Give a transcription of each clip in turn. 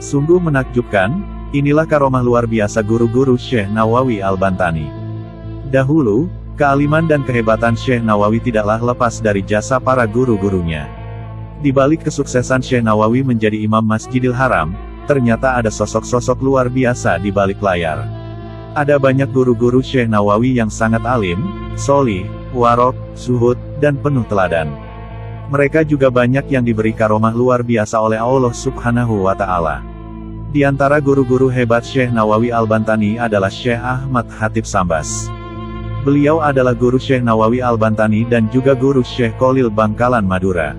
Sungguh menakjubkan, inilah karomah luar biasa guru-guru Syekh Nawawi Al-Bantani. Dahulu, kealiman dan kehebatan Syekh Nawawi tidaklah lepas dari jasa para guru-gurunya. Di balik kesuksesan Syekh Nawawi menjadi imam Masjidil Haram, ternyata ada sosok-sosok luar biasa di balik layar. Ada banyak guru-guru Syekh Nawawi yang sangat alim, solih, warok, zuhud, dan penuh teladan. Mereka juga banyak yang diberi karomah luar biasa oleh Allah Subhanahu wa Ta'ala. Di antara guru-guru hebat Syekh Nawawi Al-Bantani adalah Syekh Ahmad Khatib Sambas. Beliau adalah guru Syekh Nawawi Al-Bantani dan juga guru Syekh Khalil Bangkalan Madura.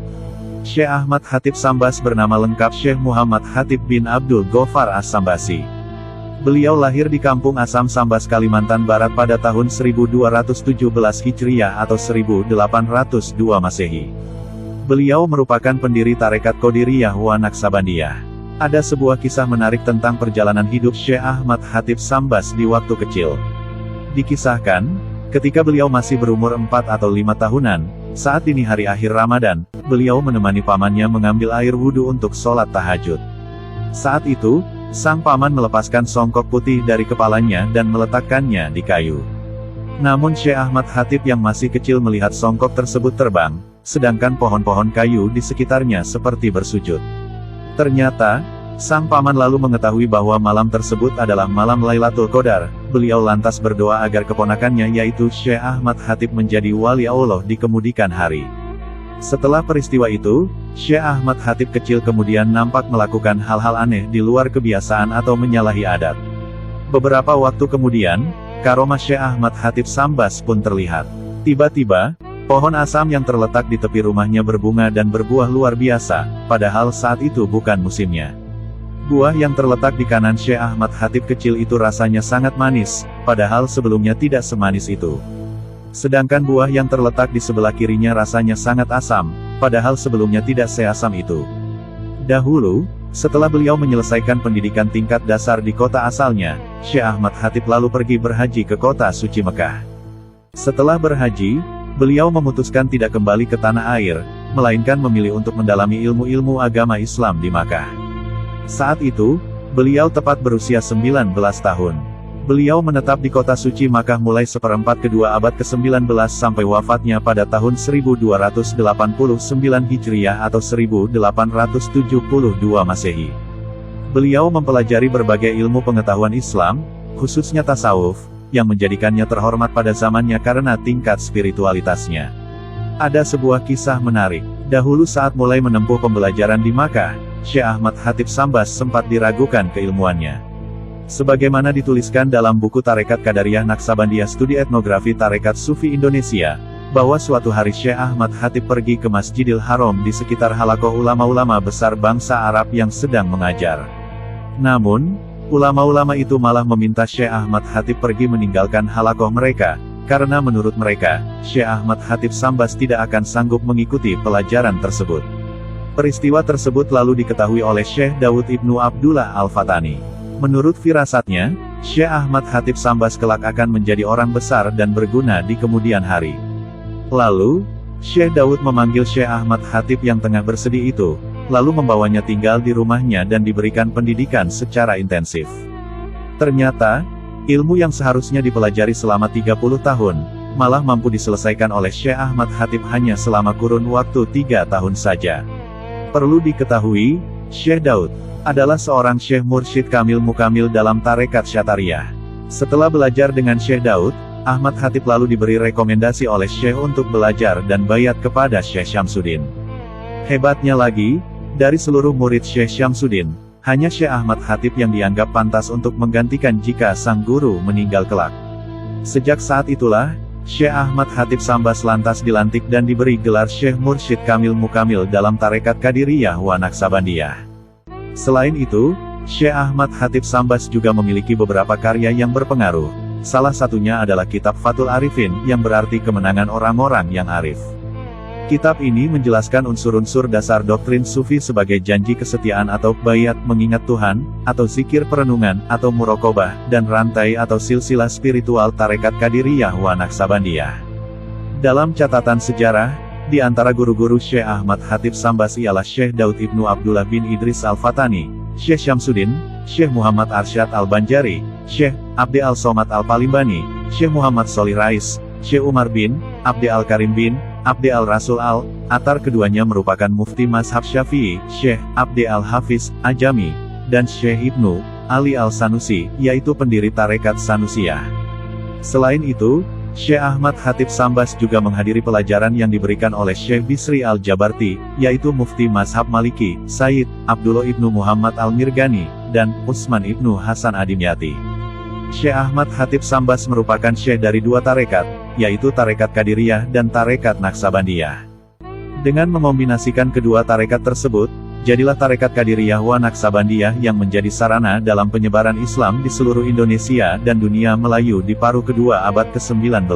Syekh Ahmad Khatib Sambas bernama lengkap Syekh Muhammad Khatib bin Abdul Ghaffar As-Sambasi. Beliau lahir di Kampung Asam Sambas, Kalimantan Barat pada tahun 1217 Hijriah atau 1802 Masehi. Beliau merupakan pendiri Tarekat Qadiriyah wa Naqsabandiyah. Ada sebuah kisah menarik tentang perjalanan hidup Syekh Ahmad Khatib Sambas di waktu kecil. Dikisahkan, ketika beliau masih berumur 4 atau 5 tahunan, saat dini hari akhir Ramadan, beliau menemani pamannya mengambil air wudhu untuk sholat tahajud. Saat itu, sang paman melepaskan songkok putih dari kepalanya dan meletakkannya di kayu. Namun Syekh Ahmad Khatib yang masih kecil melihat songkok tersebut terbang, sedangkan pohon-pohon kayu di sekitarnya seperti bersujud. Ternyata, sang paman lalu mengetahui bahwa malam tersebut adalah malam Lailatul Qadar. Beliau lantas berdoa agar keponakannya yaitu Syekh Ahmad Khatib menjadi wali Allah di kemudian hari. Setelah peristiwa itu, Syekh Ahmad Khatib kecil kemudian nampak melakukan hal-hal aneh di luar kebiasaan atau menyalahi adat. Beberapa waktu kemudian, karomah Syekh Ahmad Khatib Sambas pun terlihat. Tiba-tiba, pohon asam yang terletak di tepi rumahnya berbunga dan berbuah luar biasa, padahal saat itu bukan musimnya. Buah yang terletak di kanan Syekh Ahmad Khatib kecil itu rasanya sangat manis, padahal sebelumnya tidak semanis itu. Sedangkan buah yang terletak di sebelah kirinya rasanya sangat asam, padahal sebelumnya tidak seasam itu. Dahulu, setelah beliau menyelesaikan pendidikan tingkat dasar di kota asalnya, Syekh Ahmad Khatib lalu pergi berhaji ke kota suci Mekah. Setelah berhaji, beliau memutuskan tidak kembali ke tanah air, melainkan memilih untuk mendalami ilmu-ilmu agama Islam di Makkah. Saat itu, beliau tepat berusia 19 tahun. Beliau menetap di kota suci Makkah mulai seperempat kedua abad ke-19 sampai wafatnya pada tahun 1289 Hijriah atau 1872 Masehi. Beliau mempelajari berbagai ilmu pengetahuan Islam, khususnya tasawuf, yang menjadikannya terhormat pada zamannya karena tingkat spiritualitasnya. Ada sebuah kisah menarik. Dahulu saat mulai menempuh pembelajaran di Makkah, Syekh Ahmad Khatib Sambas sempat diragukan keilmuannya. Sebagaimana dituliskan dalam buku Tarekat Qadariyah Naqsabandiyah Studi Etnografi Tarekat Sufi Indonesia, bahwa suatu hari Syekh Ahmad Khatib pergi ke Masjidil Haram di sekitar halakoh ulama-ulama besar bangsa Arab yang sedang mengajar. Namun, ulama-ulama itu malah meminta Syekh Ahmad Khatib pergi meninggalkan halakoh mereka, karena menurut mereka, Syekh Ahmad Khatib Sambas tidak akan sanggup mengikuti pelajaran tersebut. Peristiwa tersebut lalu diketahui oleh Syekh Daud Ibnu Abdullah Al-Fatani. Menurut firasatnya, Syekh Ahmad Khatib Sambas kelak akan menjadi orang besar dan berguna di kemudian hari. Lalu, Syekh Daud memanggil Syekh Ahmad Khatib yang tengah bersedih itu, lalu membawanya tinggal di rumahnya dan diberikan pendidikan secara intensif. Ternyata, ilmu yang seharusnya dipelajari selama 30 tahun, malah mampu diselesaikan oleh Syekh Ahmad Khatib hanya selama kurun waktu 3 tahun saja. Perlu diketahui, Syekh Daud adalah seorang Syekh Mursyid Kamil Mukamil dalam Tarekat Syatariyah. Setelah belajar dengan Syekh Daud, Ahmad Khatib lalu diberi rekomendasi oleh Syekh untuk belajar dan baiat kepada Syekh Syamsuddin. Hebatnya lagi, dari seluruh murid Syekh Syamsuddin, hanya Syekh Ahmad Khatib yang dianggap pantas untuk menggantikan jika sang guru meninggal kelak. Sejak saat itulah, Syekh Ahmad Khatib Sambas lantas dilantik dan diberi gelar Syekh Mursyid Kamil Mukamil dalam Tarekat Qadiriyah wa Naqsabandiyah. Selain itu, Syekh Ahmad Khatib Sambas juga memiliki beberapa karya yang berpengaruh. Salah satunya adalah kitab Fathul Arifin, yang berarti kemenangan orang-orang yang arif. Kitab ini menjelaskan unsur-unsur dasar doktrin Sufi sebagai janji kesetiaan atau baiat mengingat Tuhan, atau zikir perenungan, atau muraqabah, dan rantai atau silsilah spiritual Tarekat Qadiriyah wa Naqsabandiyah. Dalam catatan sejarah, di antara guru-guru Syekh Ahmad Khatib Sambas ialah Syekh Daud Ibnu Abdullah bin Idris Al-Fatani, Syekh Syamsuddin, Syekh Muhammad Arsyad Al-Banjari, Syekh Abdi Al-Somad Al-Palimbani, Syekh Muhammad Sholih Rais, Syekh Umar bin Abdi Al-Karim bin Abdi Al-Rasul Al-Atar. Keduanya merupakan mufti mazhab Syafi'i, Syekh Abdi Al-Hafiz Ajami, dan Syekh Ibnu Ali Al-Sanusi, yaitu pendiri tarekat Sanusiyah. Selain itu, Syekh Ahmad Khatib Sambas juga menghadiri pelajaran yang diberikan oleh Syekh Bisri Al-Jabarti, yaitu mufti mazhab Maliki, Said Abdullah Ibnu Muhammad Al-Mirgani, dan Utsman Ibnu Hasan Adimyati. Syekh Ahmad Khatib Sambas merupakan syekh dari dua tarekat, yaitu tarekat Qadiriyah dan tarekat Naksabandiyah. Dengan mengombinasikan kedua tarekat tersebut, jadilah tarekat Qadiriyah wa Naksabandiyah yang menjadi sarana dalam penyebaran Islam di seluruh Indonesia dan dunia Melayu di paruh kedua abad ke-19.